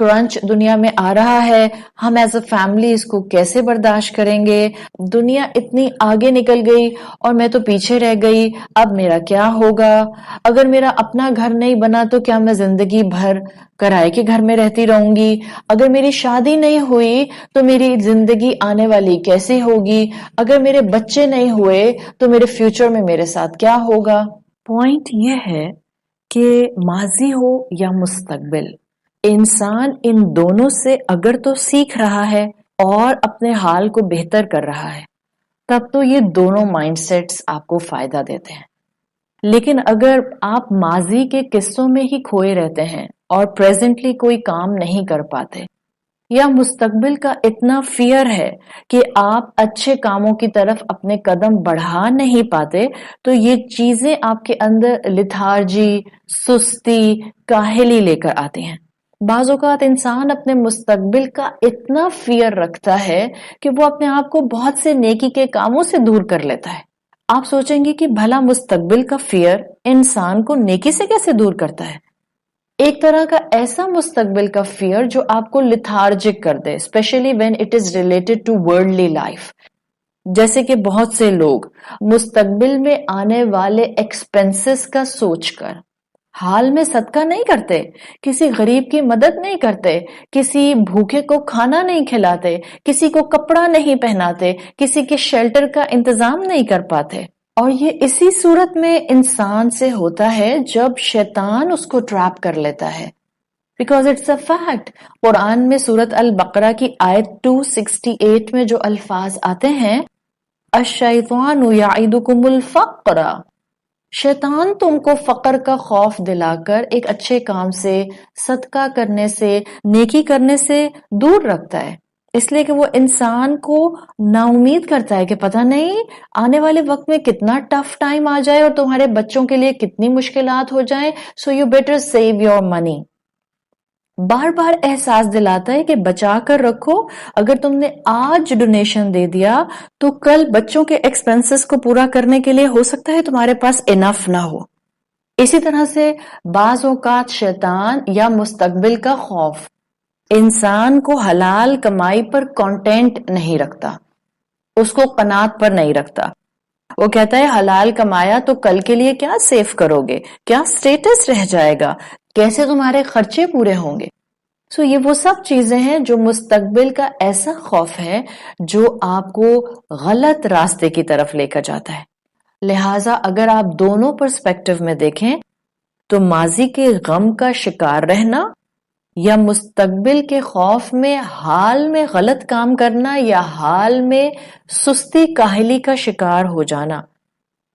Crunch دنیا میں آ رہا ہے، ہم ایز اے فیملی اس کو کیسے برداشت کریں گے؟ دنیا اتنی آگے نکل گئی اور میں تو پیچھے رہ گئی، اب میرا کیا ہوگا؟ اگر میرا اپنا گھر نہیں بنا تو کیا میں زندگی بھر کرائے کے گھر میں رہتی رہوں گی؟ اگر میری شادی نہیں ہوئی تو میری زندگی آنے والی کیسی ہوگی؟ اگر میرے بچے نہیں ہوئے تو میرے فیوچر میں میرے ساتھ کیا ہوگا؟ پوائنٹ یہ ہے کہ ماضی ہو یا مستقبل، انسان ان دونوں سے اگر تو سیکھ رہا ہے اور اپنے حال کو بہتر کر رہا ہے، تب تو یہ دونوں مائنڈ سیٹس آپ کو فائدہ دیتے ہیں۔ لیکن اگر آپ ماضی کے قصوں میں ہی کھوئے رہتے ہیں اور پریزنٹلی کوئی کام نہیں کر پاتے، یا مستقبل کا اتنا فیئر ہے کہ آپ اچھے کاموں کی طرف اپنے قدم بڑھا نہیں پاتے، تو یہ چیزیں آپ کے اندر لتھارجی، سستی، کاہلی لے کر آتی ہیں۔ بعض اوقات انسان اپنے مستقبل کا اتنا فیئر رکھتا ہے کہ وہ اپنے آپ کو بہت سے نیکی کے کاموں سے دور کر لیتا ہے۔ آپ سوچیں گے کہ بھلا مستقبل کا فیئر انسان کو نیکی سے کیسے دور کرتا ہے؟ ایک طرح کا ایسا مستقبل کا فیئر جو آپ کو لتھارجک کر دے، especially when it is related to worldly life. جیسے کہ بہت سے لوگ مستقبل میں آنے والے ایکسپینسز کا سوچ کر حال میں صدقہ نہیں کرتے، کسی غریب کی مدد نہیں کرتے، کسی بھوکے کو کھانا نہیں کھلاتے، کسی کو کپڑا نہیں پہناتے، کسی کے شیلٹر کا انتظام نہیں کر پاتے۔ اور یہ اسی صورت میں انسان سے ہوتا ہے جب شیطان اس کو ٹریپ کر لیتا ہے، بیکاز اٹس اے فیکٹ۔ قرآن میں سورت البقرہ کی آیت 268 میں جو الفاظ آتے ہیں، الشیطان یعدکم الفقر، شیطان تم کو فقر کا خوف دلا کر ایک اچھے کام سے، صدقہ کرنے سے، نیکی کرنے سے دور رکھتا ہے، اس لیے کہ وہ انسان کو نا امید کرتا ہے کہ پتہ نہیں آنے والے وقت میں کتنا ٹف ٹائم آ جائے اور تمہارے بچوں کے لیے کتنی مشکلات ہو جائیں، so you better save your money. بار بار احساس دلاتا ہے کہ بچا کر رکھو، اگر تم نے آج ڈونیشن دے دیا تو کل بچوں کے ایکسپینسز کو پورا کرنے کے لیے ہو سکتا ہے تمہارے پاس انف نہ ہو۔ اسی طرح سے بعض اوقات شیطان یا مستقبل کا خوف انسان کو حلال کمائی پر کانٹینٹ نہیں رکھتا، اس کو قناعت پر نہیں رکھتا۔ وہ کہتا ہے حلال کمایا تو کل کے لیے کیا سیو کرو گے، کیا سٹیٹس رہ جائے گا، کیسے تمہارے خرچے پورے ہوں گے۔ سو یہ وہ سب چیزیں ہیں جو مستقبل کا ایسا خوف ہے جو آپ کو غلط راستے کی طرف لے کر جاتا ہے۔ لہٰذا اگر آپ دونوں پرسپیکٹو میں دیکھیں تو ماضی کے غم کا شکار رہنا یا مستقبل کے خوف میں حال میں غلط کام کرنا یا حال میں سستی کاہلی کا شکار ہو جانا،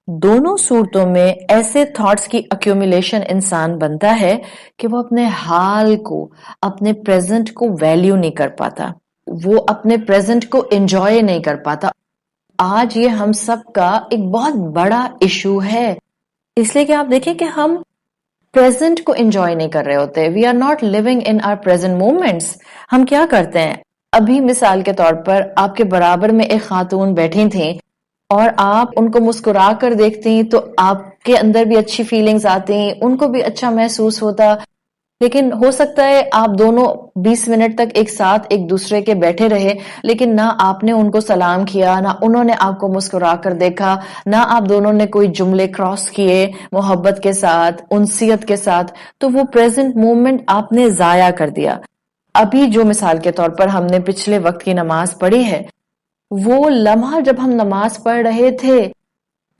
دونوں صورتوں میں ایسے تھاٹس کی ایکومولیشن انسان بنتا ہے کہ وہ اپنے حال کو، اپنے پریزنٹ کو ویلیو نہیں کر پاتا، وہ اپنے پریزنٹ کو انجوائے نہیں کر پاتا۔ آج یہ ہم سب کا ایک بہت بڑا ایشو ہے، اس لیے کہ آپ دیکھیں کہ ہم پریزنٹ کو انجوائے نہیں کر رہے ہوتے، we are not living in our present moments. ہم کیا کرتے ہیں، ابھی مثال کے طور پر آپ کے برابر میں ایک خاتون بیٹھی تھیں اور آپ ان کو مسکرا کر دیکھتی تو آپ کے اندر بھی اچھی فیلنگز آتی، ان کو بھی اچھا محسوس ہوتا، لیکن ہو سکتا ہے آپ دونوں 20 منٹ تک ایک ساتھ ایک دوسرے کے بیٹھے رہے، لیکن نہ آپ نے ان کو سلام کیا، نہ انہوں نے آپ کو مسکرا کر دیکھا، نہ آپ دونوں نے کوئی جملے کراس کیے محبت کے ساتھ، انسیت کے ساتھ، تو وہ پریزنٹ مومنٹ آپ نے ضائع کر دیا۔ ابھی جو مثال کے طور پر ہم نے پچھلے وقت کی نماز پڑھی ہے، وہ لمحہ جب ہم نماز پڑھ رہے تھے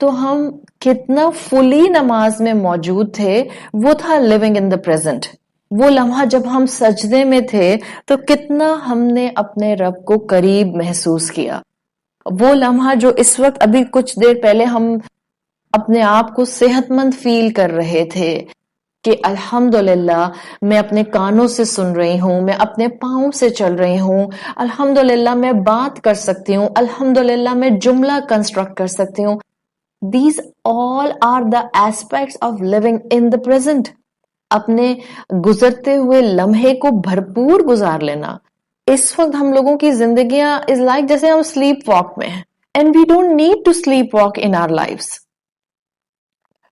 تو ہم کتنا فلی نماز میں موجود تھے، وہ تھا لیونگ ان دا پریزنٹ۔ وہ لمحہ جب ہم سجدے میں تھے تو کتنا ہم نے اپنے رب کو قریب محسوس کیا۔ وہ لمحہ جو اس وقت ابھی کچھ دیر پہلے ہم اپنے آپ کو صحت مند فیل کر رہے تھے کہ الحمدللہ میں اپنے کانوں سے سن رہی ہوں، میں اپنے پاؤں سے چل رہی ہوں، الحمدللہ میں بات کر سکتی ہوں، الحمدللہ میں جملہ کنسٹرکٹ کر سکتی ہوں۔ These all are the aspects of living in the present۔ اپنے گزرتے ہوئے لمحے کو بھرپور گزار لینا۔ اس وقت ہم لوگوں کی زندگیاں is like جیسے ہم سلیپ واک میں ہیں، and we don't need to sleep walk in our lives۔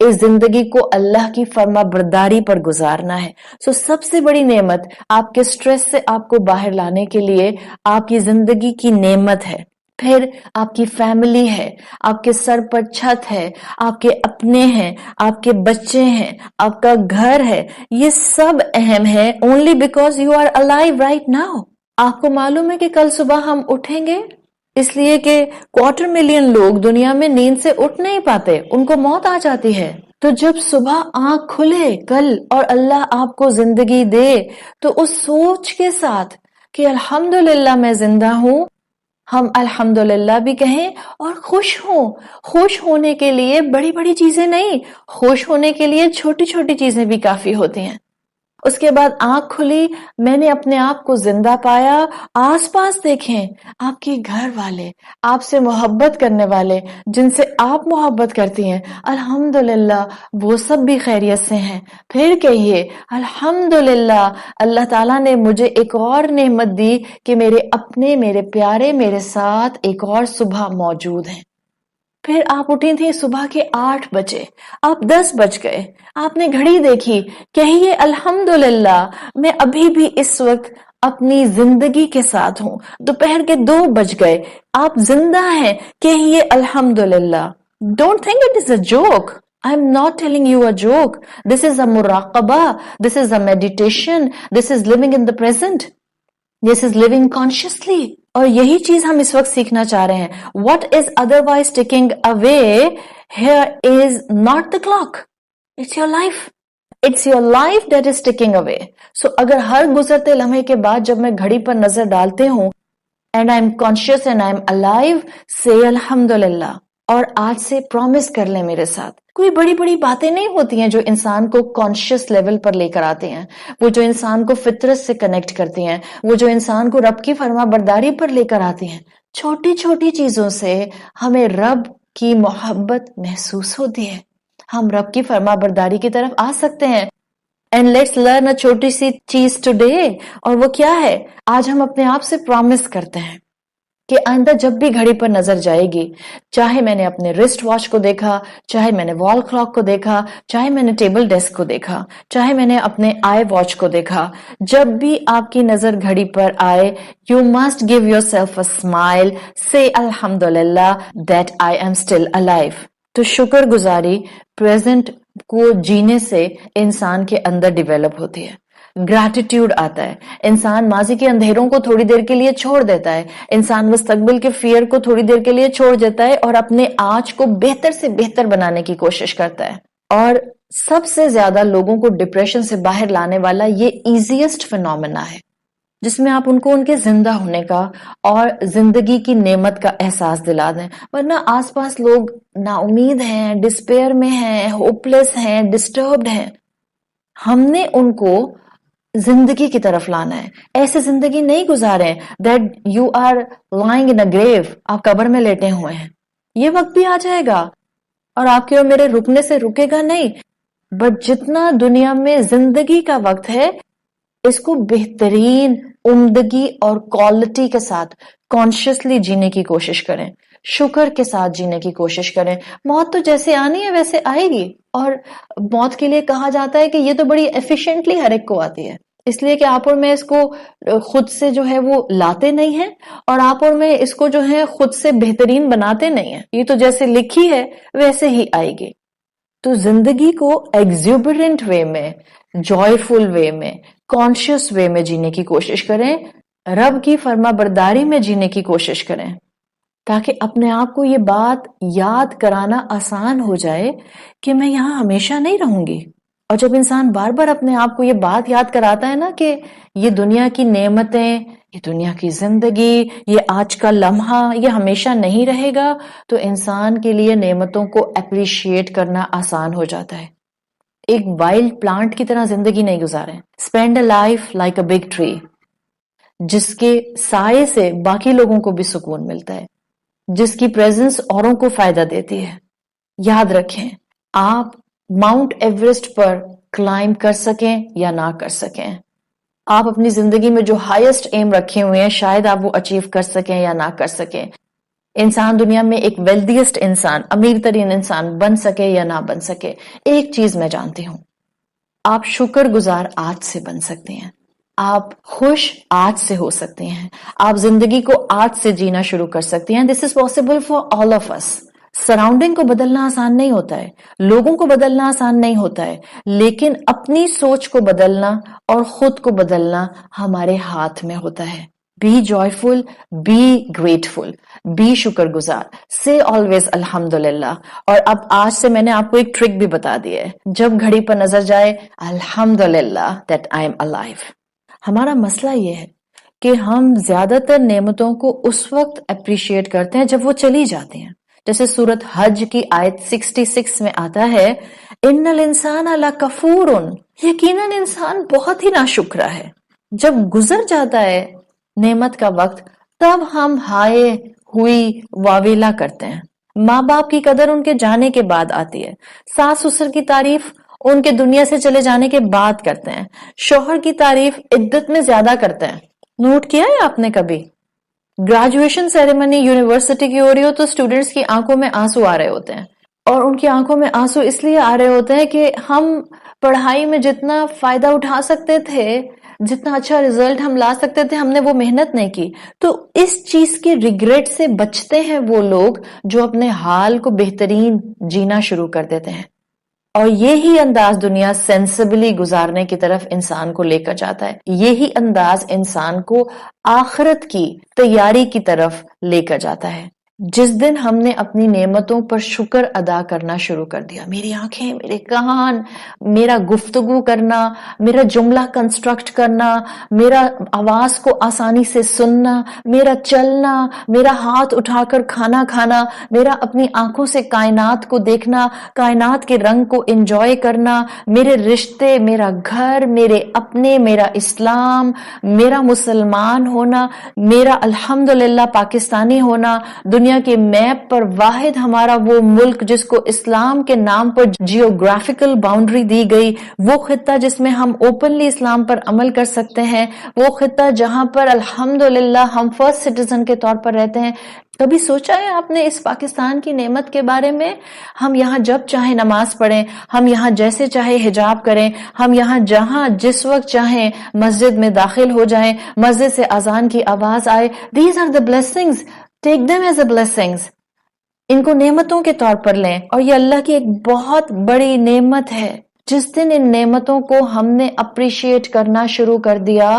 اس زندگی کو اللہ کی فرما برداری پر گزارنا ہے. سو سب سے بڑی نعمت آپ کے سٹریس سے آپ کو باہر لانے کے لیے آپ کی زندگی کی نعمت ہے. پھر آپ کی فیملی ہے، آپ کے سر پر چھت ہے، آپ کے اپنے ہیں، آپ کے بچے ہیں، آپ کا گھر ہے. یہ سب اہم ہے only because you are alive right now. آپ کو معلوم ہے کہ کل صبح ہم اٹھیں گے، اس لیے کہ 250,000,000 لوگ دنیا میں نیند سے اٹھ نہیں پاتے، ان کو موت آ جاتی ہے. تو جب صبح آنکھ کھلے کل اور اللہ آپ کو زندگی دے تو اس سوچ کے ساتھ کہ الحمدللہ میں زندہ ہوں، ہم الحمدللہ بھی کہیں اور خوش ہوں. خوش ہونے کے لیے بڑی بڑی چیزیں نہیں، خوش ہونے کے لیے چھوٹی چھوٹی چیزیں بھی کافی ہوتی ہیں. اس کے بعد آنکھ کھلی، میں نے اپنے آپ کو زندہ پایا. آس پاس دیکھیں، آپ کے گھر والے، آپ سے محبت کرنے والے، جن سے آپ محبت کرتی ہیں، الحمدللہ وہ سب بھی خیریت سے ہیں. پھر کہیے الحمدللہ اللہ تعالیٰ نے مجھے ایک اور نعمت دی کہ میرے اپنے، میرے پیارے میرے ساتھ ایک اور صبح موجود ہیں. پھر آپ اٹھی تھی صبح کے 8 بجے، آپ 10 بج گئے، آپ نے گھڑی دیکھی، کہیے الحمدللہ میں ابھی بھی اس وقت اپنی زندگی کے ساتھ ہوں. دوپہر کے 2 بج گئے، آپ زندہ ہیں، کہیے الحمدللہ. Don't think it is a joke. I'm not telling you a joke. This is a muraqabah. This is a meditation. This is living in the present. This is living consciously. اور یہی چیز ہم اس وقت سیکھنا چاہ رہے ہیں. What is otherwise ticking away here is not the clock. It's your life. It's your life that is ticking away. So اگر ہر گزرتے لمحے کے بعد جب میں گھڑی پر نظر ڈالتے ہوں and I'm conscious and I'm alive, say الحمدللہ. اور آج سے پرومس کر لیں میرے ساتھ. کوئی بڑی بڑی باتیں نہیں ہوتی ہیں جو انسان کو کانشیس لیول پر لے کر آتے ہیں، وہ جو انسان کو فطرت سے کنیکٹ کرتی ہیں، وہ جو انسان کو رب کی فرما برداری پر لے کر آتی ہیں. چھوٹی چھوٹی چیزوں سے ہمیں رب کی محبت محسوس ہوتی ہے، ہم رب کی فرما برداری کی طرف آ سکتے ہیں. And let's learn a چھوٹی سی چیز today. اور وہ کیا ہے؟ آج ہم اپنے آپ سے پرومس کرتے ہیں کہ آئندہ جب بھی گھڑی پر نظر جائے گی، چاہے میں نے اپنے رسٹ واچ کو دیکھا، چاہے میں نے وال کلاک کو دیکھا، چاہے میں نے ٹیبل ڈیسک کو دیکھا، چاہے میں نے اپنے آئی واچ کو دیکھا، جب بھی آپ کی نظر گھڑی پر آئے، you must give your self a smile, سے الحمدللہ that I am still alive. تو شکر گزاری پریزنٹ کو جینے سے انسان کے اندر ڈیولپ ہوتی ہے. گریٹیٹیوڈ آتا ہے، انسان ماضی کے اندھیروں کو تھوڑی دیر کے لیے چھوڑ دیتا ہے، انسان مستقبل کے فیئر کو تھوڑی دیر کے لیے چھوڑ دیتا ہے اور اپنے آج کو بہتر سے بہتر بنانے کی کوشش کرتا ہے. اور سب سے زیادہ لوگوں کو ڈپریشن سے باہر لانے والا یہ ایزیسٹ فینومینا ہے، جس میں آپ ان کو ان کے زندہ ہونے کا اور زندگی کی نعمت کا احساس دلا دیں. ورنہ آس پاس لوگ نا امید ہیں، ڈسپیئر میں ہیں، ہوپلیس ہیں، ڈسٹربڈ ہیں. ہم نے ان کو زندگی کی طرف لانا ہے. ایسے زندگی نہیں گزارے that you are living in a grave, آپ قبر میں لیٹے ہوئے ہیں. یہ وقت بھی آ جائے گا اور آپ کے اور میرے رکنے سے رکے گا نہیں، بٹ جتنا دنیا میں زندگی کا وقت ہے اس کو بہترین عمدگی اور کوالٹی کے ساتھ کانشیسلی جینے کی کوشش کریں، شکر کے ساتھ جینے کی کوشش کریں. موت تو جیسے آنی ہے ویسے آئے گی، اور موت کے لیے کہا جاتا ہے کہ یہ تو بڑی ایفیشینٹلی ہر ایک کو آتی ہے، اس لیے کہ آپ اور میں اس کو خود سے جو ہے وہ لاتے نہیں ہیں، اور آپ اور میں اس کو جو ہے خود سے بہترین بناتے نہیں ہیں. یہ تو جیسے لکھی ہے ویسے ہی آئے گی. تو زندگی کو ایگزیوبرنٹ وے میں، جوائفل وے میں، کانشیس وے میں جینے کی کوشش کریں، رب کی فرما برداری میں جینے کی کوشش کریں، تاکہ اپنے آپ کو یہ بات یاد کرانا آسان ہو جائے کہ میں یہاں ہمیشہ نہیں رہوں گی. اور جب انسان بار بار اپنے آپ کو یہ بات یاد کراتا ہے نا کہ یہ دنیا کی نعمتیں، یہ دنیا کی زندگی، یہ آج کا لمحہ یہ ہمیشہ نہیں رہے گا، تو انسان کے لیے نعمتوں کو اپریشیٹ کرنا آسان ہو جاتا ہے. ایک وائلڈ پلانٹ کی طرح زندگی نہیں گزاریں. Spend a life like a big tree, جس کے سائے سے باقی لوگوں کو بھی سکون ملتا ہے، جس کی پریزنس اوروں کو فائدہ دیتی ہے. یاد رکھیں، آپ ماؤنٹ ایوریسٹ پر کلائم کر سکیں یا نہ کر سکیں، آپ اپنی زندگی میں جو ہائیسٹ ایم رکھے ہوئے ہیں شاید آپ وہ اچیو کر سکیں یا نہ کر سکیں، انسان دنیا میں ایک ویلدیسٹ انسان، امیر ترین انسان بن سکے یا نہ بن سکے، ایک چیز میں جانتی ہوں، آپ شکر گزار آج سے بن سکتے ہیں، آپ خوش آج سے ہو سکتے ہیں، آپ زندگی کو آج سے جینا شروع کر سکتے ہیں. This is possible for all of us. Surrounding کو بدلنا آسان نہیں ہوتا ہے، لوگوں کو بدلنا آسان نہیں ہوتا ہے، لیکن اپنی سوچ کو بدلنا اور خود کو بدلنا ہمارے ہاتھ میں ہوتا ہے. Be joyful, be grateful, be شکر گزار، سے آلویز الحمدللہ. اور اب آج سے میں نے آپ کو ایک ٹرک بھی بتا دی ہے، جب گھڑی پر نظر جائے الحمدللہ دیٹ آئی ایم الائیو. ہمارا مسئلہ یہ ہے کہ ہم زیادہ تر نعمتوں کو اس وقت اپریشیٹ کرتے ہیں جب وہ چلی جاتی ہیں. جیسے سورت حج کی آیت 66 میں آتا ہے ان الانسان لکفور، یقیناً انسان بہت ہی ناشکرا ہے. جب گزر جاتا ہے نعمت کا وقت تب ہم ہائے ہوئی واویلا کرتے ہیں. ماں باپ کی قدر ان کے جانے کے بعد آتی ہے، ساس سسر کی تعریف ان کے دنیا سے چلے جانے کے بعد کرتے ہیں، شوہر کی تعریف عدت میں زیادہ کرتے ہیں. نوٹ کیا ہے آپ نے کبھی؟ گریجویشن سیریمنی یونیورسٹی کی ہو رہی ہو تو اسٹوڈینٹس کی آنکھوں میں آنسو آ رہے ہوتے ہیں، اور ان کی آنکھوں میں آنسو اس لیے آ رہے ہوتے ہیں کہ ہم پڑھائی میں جتنا فائدہ اٹھا سکتے تھے، جتنا اچھا رزلٹ ہم لا سکتے تھے، ہم نے وہ محنت نہیں کی. تو اس چیز کے ریگریٹ سے بچتے ہیں وہ لوگ جو اپنے حال کو بہترین جینا شروع کر دیتے ہیں. اور یہی انداز دنیا سینسبلی گزارنے کی طرف انسان کو لے کر جاتا ہے، یہی انداز انسان کو آخرت کی تیاری کی طرف لے کر جاتا ہے. جس دن ہم نے اپنی نعمتوں پر شکر ادا کرنا شروع کر دیا، میری آنکھیں، میرے کان، میرا گفتگو کرنا، میرا جملہ کنسٹرکٹ کرنا، میرا آواز کو آسانی سے سننا، میرا چلنا، میرا ہاتھ اٹھا کر کھانا کھانا، میرا اپنی آنکھوں سے کائنات کو دیکھنا، کائنات کے رنگ کو انجوائے کرنا، میرے رشتے، میرا گھر، میرے اپنے، میرا اسلام، میرا مسلمان ہونا، میرا الحمدللہ پاکستانی ہونا، دنیا کے میپ پر واحد ہمارا وہ ملک جس کو اسلام کے نام پر جیوگرافیکل باؤنڈری دی گئی، وہ خطہ جس میں ہم اوپنلی اسلام پر عمل کر سکتے ہیں، وہ خطہ جہاں پر الحمدللہ ہم فرسٹ سٹیزن کے طور پر رہتے ہیں. کبھی سوچا ہے آپ نے اس پاکستان کی نعمت کے بارے میں؟ ہم یہاں جب چاہیں نماز پڑھیں، ہم یہاں جیسے چاہے حجاب کریں، ہم یہاں جہاں جس وقت چاہیں مسجد میں داخل ہو جائیں، مسجد سے اذان کی آواز آئے. These are the blessings. Take them as a blessings. ان کو نعمتوں کے طور پر لیں، اور یہ اللہ کی ایک بہت بڑی نعمت ہے. جس دن ان نعمتوں کو ہم نے اپریشیٹ کرنا شروع کر دیا،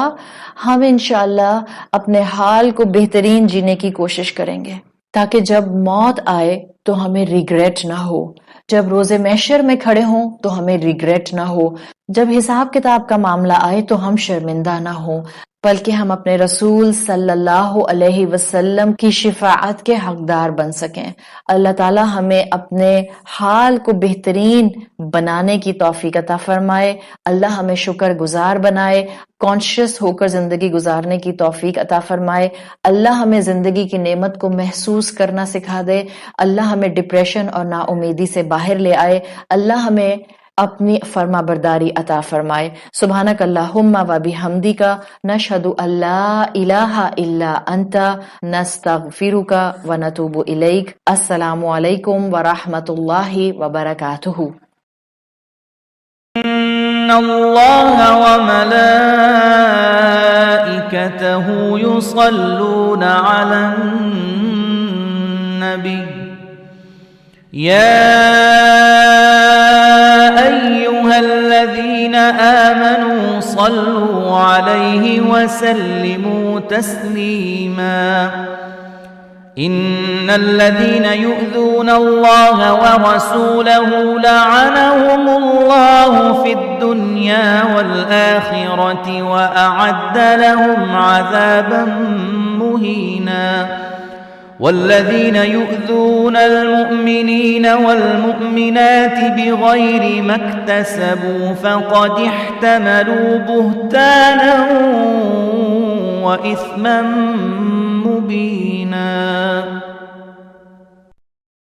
ہم انشاءاللہ اپنے حال کو بہترین جینے کی کوشش کریں گے، تاکہ جب موت آئے تو ہمیں ریگریٹ نہ ہو، جب روز محشر میں کھڑے ہوں تو ہمیں ریگریٹ نہ ہو، جب حساب کتاب کا معاملہ آئے تو ہم شرمندہ نہ ہوں، بلکہ ہم اپنے رسول صلی اللہ علیہ وسلم کی شفاعت کے حقدار بن سکیں. اللہ تعالی ہمیں اپنے حال کو بہترین بنانے کی توفیق عطا فرمائے. اللہ ہمیں شکر گزار بنائے، کانشیس ہو کر زندگی گزارنے کی توفیق عطا فرمائے. اللہ ہمیں زندگی کی نعمت کو محسوس کرنا سکھا دے. اللہ ہمیں ڈپریشن اور نا امیدی سے باہر لے آئے. اللہ ہمیں اپنی فرما برداری عطا فرمائے. سبحانک اللہم و بحمدک، نشہد ان لا الہ الا انت، نستغفرک و نتوب الیک. السلام علیکم ورحمۃ اللہ وبرکاتہ. ان اللہ وملائکتہ یصلون علی النبی یا أيها الذين آمنوا صلوا عليه وسلموا تسليما. إن الذين يؤذون الله ورسوله لعنهم الله في الدنيا والآخرة وأعد لهم عذابا مهينا. والذين يؤذون المؤمنين والمؤمنات بغير ما اكتسبوا فقد احتملوا بهتانا وإثما مبينا.